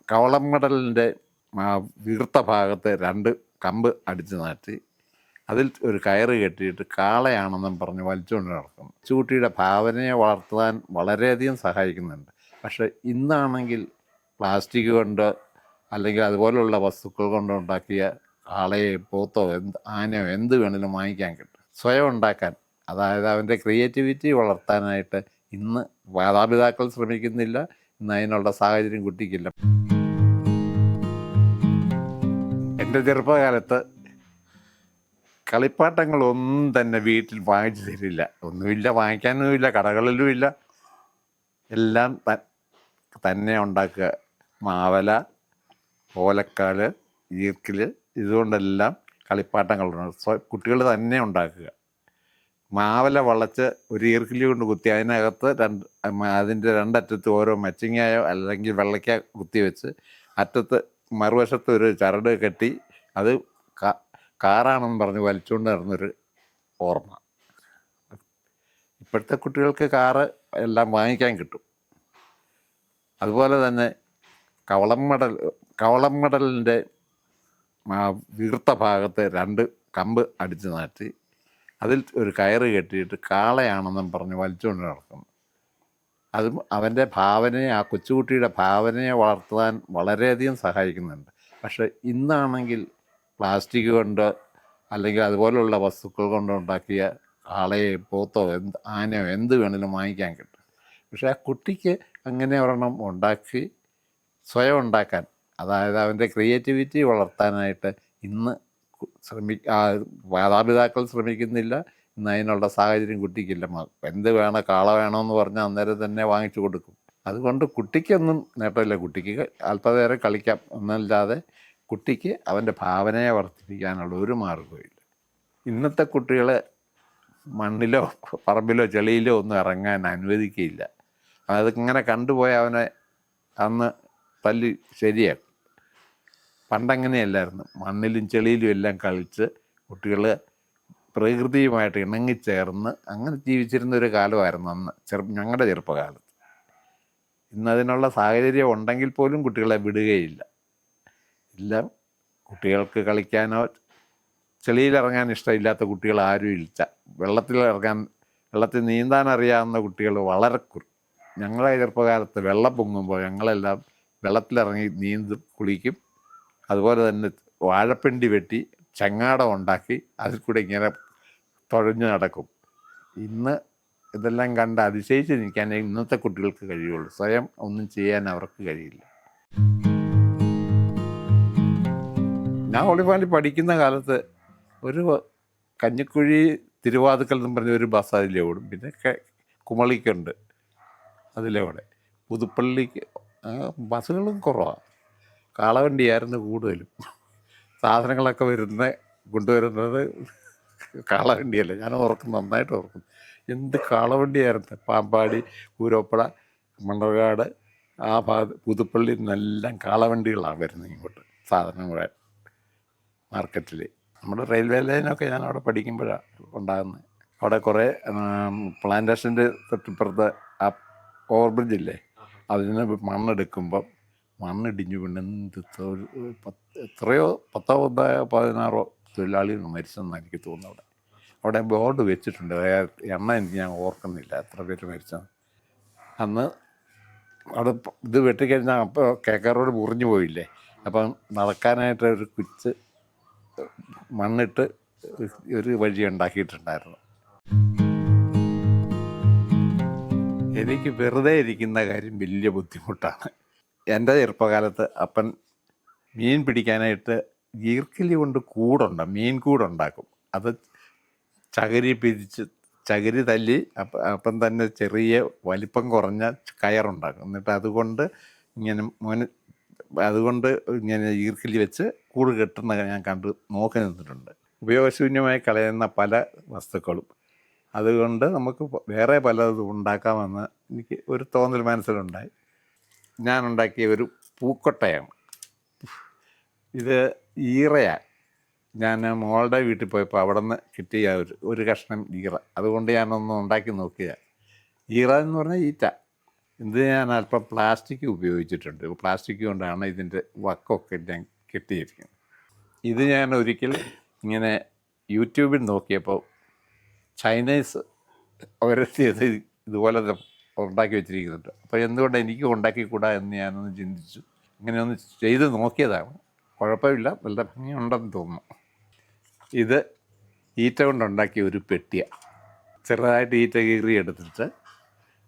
കവളം മടലിൻ്റെ വീർത്ത ഭാഗത്ത് 2 കമ്പ് അടിച്ച് നാട്ടി അതിൽ ഒരു കയറ് കെട്ടിയിട്ട് കാളയാണെന്നും പറഞ്ഞ് വലിച്ചുകൊണ്ട് നടക്കുന്നു. കൊച്ചുകുട്ടിയുടെ ഭാവനയെ വളർത്താൻ വളരെയധികം സഹായിക്കുന്നുണ്ട്. പക്ഷെ ഇന്നാണെങ്കിൽ പ്ലാസ്റ്റിക് കൊണ്ട് അല്ലെങ്കിൽ അതുപോലുള്ള വസ്തുക്കൾ കൊണ്ടുണ്ടാക്കിയ കാളയെ പോത്തോ ആനയോ എന്ത് വേണമെങ്കിലും വാങ്ങിക്കാൻ കിട്ടും. സ്വയം ഉണ്ടാക്കാൻ, അതായത് അവൻ്റെ ക്രിയേറ്റിവിറ്റി വളർത്താനായിട്ട് ഇന്ന് മാതാപിതാക്കൾ ശ്രമിക്കുന്നില്ല. ഇന്ന് അതിനുള്ള സാഹചര്യം കുട്ടിക്കില്ല. എൻ്റെ ചെറുപ്പകാലത്ത് കളിപ്പാട്ടങ്ങളൊന്നും തന്നെ വീട്ടിൽ വാങ്ങിച്ചു തരില്ല. ഒന്നുമില്ല, വാങ്ങിക്കാനൊന്നുമില്ല, കടകളിലും ഇല്ല. എല്ലാം തന്നെ ഉണ്ടാക്കുക. മാവല, ഓലക്കാല്, ഈർക്കിൽ, ഇതുകൊണ്ടെല്ലാം കളിപ്പാട്ടങ്ങളുണ്ട്. കുട്ടികൾ തന്നെ ഉണ്ടാക്കുക. മാവല വളച്ച് ഒരു ഈർക്കിലി കൊണ്ട് കുത്തി അതിനകത്ത് അതിൻ്റെ 2 അറ്റത്ത് ഓരോ മച്ചിങ്ങയോ അല്ലെങ്കിൽ വെള്ളയ്ക്ക കുത്തി വെച്ച് അറ്റത്ത് മറുവശത്ത് ഒരു ചരട് കെട്ടി അത് കാറാണെന്ന് പറഞ്ഞ് വലിച്ചുകൊണ്ട് നടന്നൊരു ഓർമ്മ. ഇപ്പോഴത്തെ കുട്ടികൾക്ക് കാറ് എല്ലാം വാങ്ങിക്കാൻ കിട്ടും. അതുപോലെ തന്നെ കവളം മടലിൻ്റെ വീർത്ത ഭാഗത്ത് 2 കമ്പ് അടിച്ച് നാട്ടി അതിൽ ഒരു കയറ് കെട്ടിയിട്ട് കാളയാണെന്നും പറഞ്ഞ് വലിച്ചുകൊണ്ട് നടക്കുന്നു. അതും അവൻ്റെ ഭാവനയെ, ആ കൊച്ചുകുട്ടിയുടെ ഭാവനയെ വളർത്താൻ വളരെയധികം സഹായിക്കുന്നുണ്ട്. പക്ഷെ ഇന്നാണെങ്കിൽ പ്ലാസ്റ്റിക് കൊണ്ട് അല്ലെങ്കിൽ അതുപോലുള്ള വസ്തുക്കൾ കൊണ്ടുണ്ടാക്കിയ കാളയെ പോത്തോ ആനയോ എന്ത് വേണമെങ്കിലും വാങ്ങിക്കാൻ കിട്ടും. പക്ഷേ ആ കുട്ടിക്ക് അങ്ങനെ ഒരെണ്ണം ഉണ്ടാക്കി സ്വയം ഉണ്ടാക്കാൻ, അതായത് അവൻ്റെ ക്രിയേറ്റിവിറ്റി വളർത്താനായിട്ട് ഇന്ന് മാതാപിതാക്കൾ ശ്രമിക്കുന്നില്ല. ഇന്ന് അതിനുള്ള സാഹചര്യം കുട്ടിക്കില്ല. എന്ത് വേണം, കാള വേണമെന്ന് പറഞ്ഞാൽ അന്നേരം തന്നെ വാങ്ങിച്ചു കൊടുക്കും. അതുകൊണ്ട് കുട്ടിക്കൊന്നും നേട്ടമില്ല. കുട്ടിക്ക് അല്പനേരം കളിക്കാം എന്നല്ലാതെ കുട്ടിക്ക് അവൻ്റെ ഭാവനയെ വർദ്ധിപ്പിക്കാനുള്ള ഒരു മാർഗവുമില്ല. ഇന്നത്തെ കുട്ടികളെ മണ്ണിലോ പറമ്പിലോ ചെളിയിലോ ഒന്നും ഇറങ്ങാൻ അനുവദിക്കുകയില്ല. അതിങ്ങനെ കണ്ടുപോയ അവനെ അന്ന് തല്ലി ശരിയാക്കും. പണ്ടങ്ങനെയല്ലായിരുന്നു. മണ്ണിലും ചെളിയിലും എല്ലാം കളിച്ച് കുട്ടികൾ പ്രകൃതിയുമായിട്ട് ഇണങ്ങിച്ചേർന്ന് അങ്ങനെ ജീവിച്ചിരുന്ന ഒരു കാലമായിരുന്നു അന്ന് ഞങ്ങളുടെ ചെറുപ്പകാലത്ത്. ഇന്നതിനുള്ള സാഹചര്യം ഉണ്ടെങ്കിൽ പോലും കുട്ടികളെ വിടുകയില്ല. എല്ലാം കുട്ടികൾക്ക് കളിക്കാനോ ചെളിയിലിറങ്ങാൻ ഇഷ്ടമില്ലാത്ത കുട്ടികൾ ആരും ഇല്ല. വെള്ളത്തിൽ നീന്താൻ അറിയാവുന്ന കുട്ടികൾ വളരെ ഞങ്ങളുടെ ചെറുപ്പകാലത്ത് വെള്ളം പൊങ്ങുമ്പോൾ ഞങ്ങളെല്ലാം വെള്ളത്തിലിറങ്ങി നീന്തും, കുളിക്കും. അതുപോലെ തന്നെ വാഴപ്പിണ്ടി വെട്ടി ചങ്ങാടം ഉണ്ടാക്കി അതിൽ കൂടെ ഇങ്ങനെ തുഴഞ്ഞു നടക്കും. ഇന്ന് ഇതെല്ലാം കണ്ട് അതിശയിച്ച് നിൽക്കാനേ ഇന്നത്തെ കുട്ടികൾക്ക് കഴിയുള്ളൂ. സ്വയം ഒന്നും ചെയ്യാൻ അവർക്ക് കഴിയില്ല. ഞാൻ വോളിബോളിൽ പഠിക്കുന്ന കാലത്ത് ഒരു കഞ്ഞിക്കുഴി തിരുവാതുക്കൽ എന്നും പറഞ്ഞ ഒരു ബസ് അതിലേ ഓടും. പിന്നെ കുമളിക്കുണ്ട് അതിലേ ഓടെ. പുതുപ്പള്ളിക്ക് ബസ്സുകളും കുറവാണ്. കാളവണ്ടിയായിരുന്നു കൂടുതലും. സാധനങ്ങളൊക്കെ കൊണ്ടുവരുന്നത് കാളവണ്ടിയല്ല. ഞാൻ നന്നായിട്ട് ഓർക്കുന്നു. എന്ത് കാളവണ്ടിയായിരുന്നു. പാമ്പാടി, കൂരോപ്പട, മണ്ണർകാട്, ആ പുതുപ്പള്ളി നിന്നെല്ലാം കാളവണ്ടികളാണ് വരുന്നത് ഇങ്ങോട്ട് സാധനങ്ങൾ മാർക്കറ്റിൽ. നമ്മുടെ റെയിൽവേ ലൈനൊക്കെ ഞാൻ അവിടെ പഠിക്കുമ്പോഴാണ് ഉണ്ടാകുന്നത്. അവിടെ കുറേ പ്ലാന്റേഷൻ്റെ തൊട്ടിപ്പുറത്ത് ആ ഓവർ ബ്രിഡ്ജില്ലേ, അതിന് മണ്ണെടുക്കുമ്പം മണ്ണിടിഞ്ഞു വീണ് എത്രയോ 16 തൊഴിലാളികൾ മരിച്ചെന്നാണ് എനിക്ക് തോന്നുന്നത്. അവിടെ ബോർഡ് വെച്ചിട്ടുണ്ട്. എണ്ണം എനിക്ക് ഞാൻ ഓർക്കുന്നില്ല എത്ര പേര് മരിച്ചത്. അന്ന് അവിടെ ഇത് വെട്ടിക്കഴിഞ്ഞാൽ അപ്പോൾ കേക്കാർ റോഡ് മുറിഞ്ഞു പോയില്ലേ. അപ്പം നടക്കാനായിട്ട് ഒരു കുച്ച് മണ്ണിട്ട് ഒരു വഴി ഉണ്ടാക്കിയിട്ടുണ്ടായിരുന്നു. എനിക്ക് വെറുതെ ഇരിക്കുന്ന കാര്യം വലിയ ബുദ്ധിമുട്ടാണ്. എൻ്റെ ചെറുപ്പകാലത്ത് അപ്പൻ മീൻ പിടിക്കാനായിട്ട് ഈർക്കിലി കൊണ്ട് മീൻ കൂടുണ്ടാക്കും. അത് ചകിരി പിരിച്ച് ചകിരി തല്ലി അപ്പം തന്നെ ചെറിയ വലിപ്പം കുറഞ്ഞ കയറുണ്ടാക്കും. എന്നിട്ട് അതുകൊണ്ട് ഇങ്ങനെ ഈർക്കിലി വെച്ച് കൂട് കെട്ടുന്ന ഞാൻ നോക്കി നിന്നിട്ടുണ്ട്. ഉപയോഗശൂന്യമായി കളയുന്ന പല വസ്തുക്കളും അതുകൊണ്ട് നമുക്ക് വേറെ പലതും ഉണ്ടാക്കാമെന്ന് എനിക്ക് ഒരു തോന്നൽ മനസ്സിലുണ്ടായി. ഞാനുണ്ടാക്കിയ ഒരു പൂക്കൊട്ടയാണ് ഇത്. ഈറയാണ്. ഞാൻ മോളുടെ വീട്ടിൽ പോയപ്പോൾ അവിടെ നിന്ന് കിട്ടിയ ഒരു കഷ്ണം ഈറ, അതുകൊണ്ട് ഞാനൊന്ന് ഉണ്ടാക്കി നോക്കിയ. ഈറ എന്ന് പറഞ്ഞാൽ ഈറ്റ. ഇത് ഞാൻ അല്പം പ്ലാസ്റ്റിക് ഉപയോഗിച്ചിട്ടുണ്ട്. പ്ലാസ്റ്റിക് കൊണ്ടാണ് ഇതിൻ്റെ വക്കൊക്കെ ഞാൻ കെട്ടിയിരിക്കുന്നത്. ഇത് ഞാൻ ഒരിക്കൽ ഇങ്ങനെ യൂട്യൂബിൽ നോക്കിയപ്പോൾ ചൈനീസ് അവരെത്തിയത് ഇതുപോലെ ഉണ്ടാക്കി വെച്ചിരിക്കുന്നുണ്ട്. അപ്പോൾ എന്തുകൊണ്ട് എനിക്ക് ഉണ്ടാക്കിക്കൂടാ എന്ന് ഞാനൊന്ന് ചിന്തിച്ചു. ഇങ്ങനെ ഒന്ന് ചെയ്ത് നോക്കിയതാണ്. കുഴപ്പമില്ല, നല്ല ഭംഗിയുണ്ടെന്ന് തോന്നുന്നു. ഇത് ഈറ്റ കൊണ്ടുണ്ടാക്കിയ ഒരു പെട്ടിയാണ്. ചെറുതായിട്ട് ഈറ്റ കീറി എടുത്തിട്ട്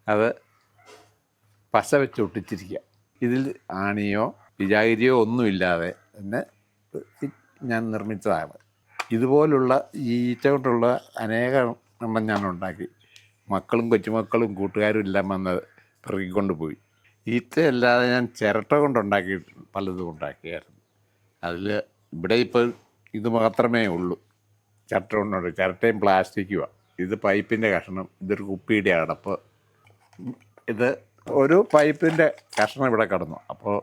അത് പശ വെച്ച് ഒട്ടിച്ചിരിക്കുക. ഇതിൽ ആണിയോ വിജാഗിരിയോ ഒന്നുമില്ലാതെ തന്നെ ഞാൻ നിർമ്മിച്ചതാണ്. ഇതുപോലുള്ള ഈ ഈറ്റ കൊണ്ടുള്ള അനേകം എണ്ണം ഞാൻ ഉണ്ടാക്കി. മക്കളും കൊച്ചുമക്കളും കൂട്ടുകാരും എല്ലാം വന്ന് പെറുക്കിക്കൊണ്ട് പോയി. ഈറ്റയല്ലാതെ ഞാൻ ചിരട്ട കൊണ്ടുണ്ടാക്കി പലതും ഉണ്ടാക്കിയായിരുന്നു. അതിൽ ഇവിടെ ഇപ്പോൾ ഇത് മാത്രമേ ഉള്ളൂ. ചിരട്ട കൊണ്ടുണ്ട്. ചിരട്ടയും പ്ലാസ്റ്റിക്കുമാണ്. ഇത് പൈപ്പിൻ്റെ കഷ്ണം, ഇതൊരു കുപ്പിയുടെ അടപ്പ്. ഇത് ഒരു പൈപ്പിൻ്റെ കഷ്ണം ഇവിടെ കിടന്നു. അപ്പോൾ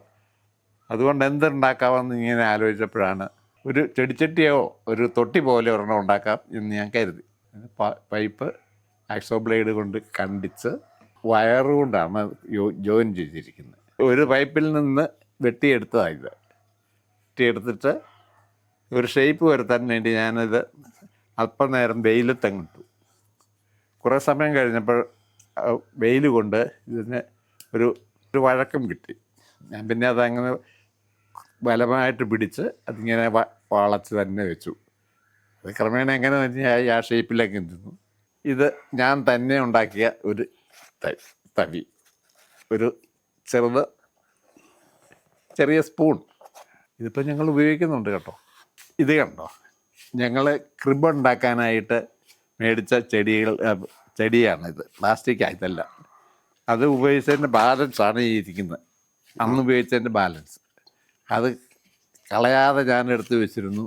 അതുകൊണ്ട് എന്തുണ്ടാക്കാമെന്ന് ഇങ്ങനെ ആലോചിച്ചപ്പോഴാണ് ഒരു ചെടിച്ചട്ടിയോ ഒരു തൊട്ടി പോലെ ഒരെണ്ണം ഉണ്ടാക്കാം എന്ന് ഞാൻ കരുതി. പൈപ്പ് ആക്സോ ബ്ലേഡ് കൊണ്ട് കണ്ടിച്ച് വയറ് കൊണ്ടാണ് ജോയിൻ ചെയ്തിരിക്കുന്നത്. ഒരു പൈപ്പിൽ നിന്ന് വെട്ടിയെടുത്തതാണ് ഇത്. വെട്ടിയെടുത്തിട്ട് ഒരു ഷേപ്പ് വരുത്താൻ വേണ്ടി ഞാനത് അല്പനേരം വെയിലത്തങ്ങിട്ടു. കുറേ സമയം കഴിഞ്ഞപ്പോൾ വെയിൽ കൊണ്ട് ഇതിന് ഒരു വഴക്കം കിട്ടി. ഞാൻ പിന്നെ അതങ്ങനെ ബലമായിട്ട് പിടിച്ച് അതിങ്ങനെ വളച്ച് തന്നെ വെച്ചു. അത് ക്രമേണ എങ്ങനെ തന്നെ ആ ഷേപ്പിലേക്ക് നിന്നു. ഇത് ഞാൻ തന്നെ ഉണ്ടാക്കിയ ഒരു തവി, ഒരു ചെറിയ സ്പൂൺ. ഇതിപ്പോൾ ഞങ്ങൾ ഉപയോഗിക്കുന്നുണ്ട് കേട്ടോ. ഇത് കണ്ടോ, ഞങ്ങൾ ക്രിബ് ഉണ്ടാക്കാനായിട്ട് മേടിച്ച ചെടിയാണിത്. പ്ലാസ്റ്റിക് ആയതല്ല. അത് ഉപയോഗിച്ചതിൻ്റെ ബാലൻസാണ് ഈ ഇരിക്കുന്നത്. അന്ന് ഉപയോഗിച്ചതിൻ്റെ ബാലൻസ് അത് കളയാതെ ഞാൻ എടുത്ത് വെച്ചിരുന്നു.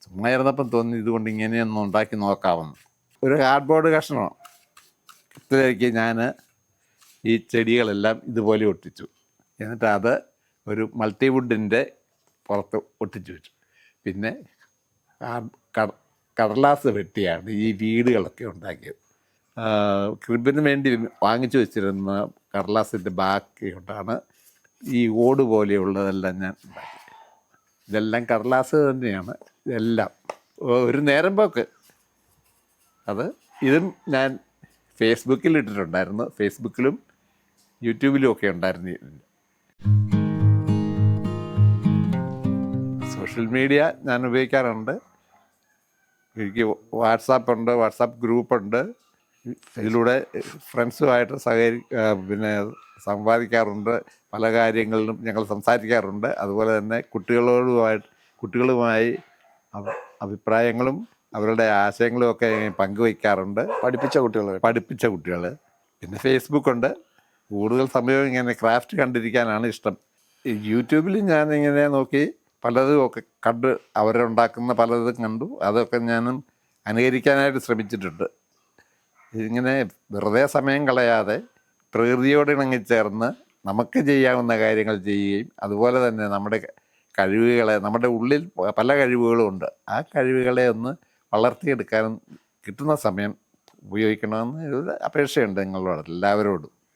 ചുമ്മാ ഇരുന്നപ്പം തോന്നി ഇതുകൊണ്ട് ഇങ്ങനെയൊന്നും ഉണ്ടാക്കി നോക്കാമെന്ന്. ഒരു കാർഡ്ബോർഡ് കഷ്ണത്തിലേക്ക് ഞാൻ ഈ ചെടികളെല്ലാം ഇതുപോലെ ഒട്ടിച്ചു. എന്നിട്ട് അത് ഒരു മൾട്ടിവുഡിൻ്റെ പുറത്ത് ഒട്ടിച്ചു വെച്ചു. പിന്നെ കടലാസ് വെട്ടിയാണ് ഈ വീടുകളൊക്കെ ഉണ്ടാക്കിയത്. ക്രിബിന് വേണ്ടി വാങ്ങിച്ചു വെച്ചിരുന്ന കടലാസിൻ്റെ ബാക്കി കൊണ്ടാണ് ഈ ഓട് പോലെയുള്ളതെല്ലാം ഞാൻ ഉണ്ടാക്കി. ഇതെല്ലാം കടലാസ് തന്നെയാണ്. ഇതെല്ലാം ഒരു നേരം പോക്ക്. ഇതും ഞാൻ ഫേസ്ബുക്കിൽ ഇട്ടിട്ടുണ്ടായിരുന്നു. ഫേസ്ബുക്കിലും യൂട്യൂബിലും ഒക്കെ ഉണ്ടായിരുന്നു. സോഷ്യൽ മീഡിയ ഞാൻ ഉപയോഗിക്കാറുണ്ട്. എനിക്ക് വാട്സാപ്പുണ്ട്, വാട്സാപ്പ് ഗ്രൂപ്പുണ്ട്. ഇതിലൂടെ ഫ്രണ്ട്സുമായിട്ട് സംവാദിക്കാറുണ്ട്. പല കാര്യങ്ങളിലും ഞങ്ങൾ സംസാരിക്കാറുണ്ട്. അതുപോലെ തന്നെ കുട്ടികളുമായി അഭിപ്രായങ്ങളും അവരുടെ ആശയങ്ങളും ഒക്കെ പങ്കുവയ്ക്കാറുണ്ട്. പഠിപ്പിച്ച കുട്ടികൾ. പിന്നെ ഫേസ്ബുക്കുണ്ട്. കൂടുതൽ സമയം ഇങ്ങനെ ക്രാഫ്റ്റ് കണ്ടിരിക്കാനാണ് ഇഷ്ടം. യൂട്യൂബിൽ ഞാൻ ഇങ്ങനെ നോക്കി പലതും ഒക്കെ കണ്ട് അവരുണ്ടാക്കുന്ന പലതും കണ്ടു. അതൊക്കെ ഞാനും അനുകരിക്കാനായിട്ട് ശ്രമിച്ചിട്ടുണ്ട്. ഇങ്ങനെ വെറുതെ സമയം കളയാതെ പ്രകൃതിയോട് ഇണങ്ങിച്ചേർന്ന് നമുക്ക് ചെയ്യാവുന്ന കാര്യങ്ങൾ ചെയ്യുകയും അതുപോലെ തന്നെ നമ്മുടെ കഴിവുകളെ, നമ്മുടെ ഉള്ളിൽ പല കഴിവുകളും ഉണ്ട്, ആ കഴിവുകളെ ഒന്ന് വളർത്തിയെടുക്കാനും കിട്ടുന്ന സമയം ഉപയോഗിക്കണമെന്ന് ഒരു അപേക്ഷയുണ്ട് നിങ്ങളോട് എല്ലാവരോടും.